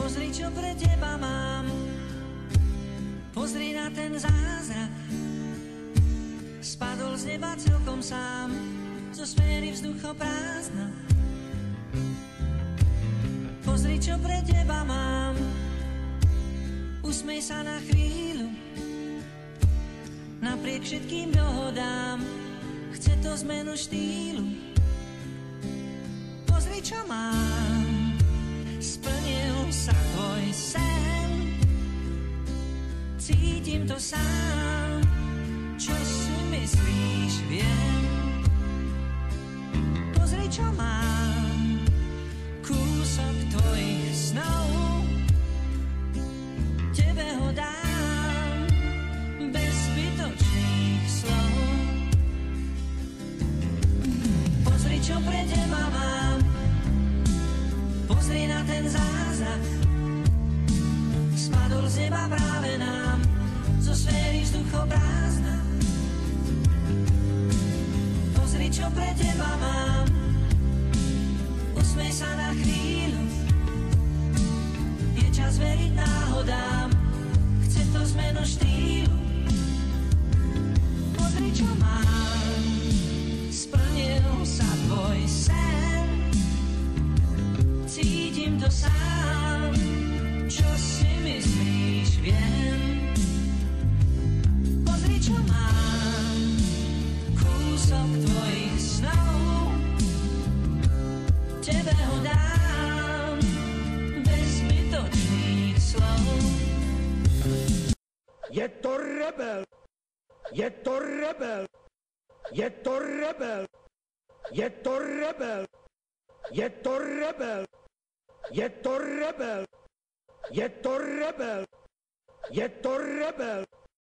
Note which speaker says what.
Speaker 1: Pozri, čo pre teba mám, pozri na ten zázrak. Spadol z neba celkom sám, zo sféry vzduchoprázdna. Pozri, čo pre teba mám, usmej sa na chvíľu. Napriek všetkým dohodám, chce to zmenu štýlu. Pozri, čo mám, splnil sa tvoj sen. Cítim to sám, čo si myslíš, viem. Pozri, čo mám, kúsok tvojich snov. Tebe ho dám, bez zbytočných slov. Pozri, čo pre teba mám, pozri na ten zázrak. Spadol z neba práve nám, zo sféry vzduchoprázdna. Pozri, čo pre teba mám, usmej sa na chvíľu. Je čas veriť náhodám, chce to zmenu štýlu. Pozri, čo mám, splnil sa tvoj sen. Cítim to sám, čo si myslíš, viem. Pozri, čo mám, kúsok tvojich snov. Tebe ho dám, bez zbytočných slov.
Speaker 2: Je to rebel, je to rebel, je to rebel, je to rebel, je to rebel, je to rebel, je to rebel, je to rebel.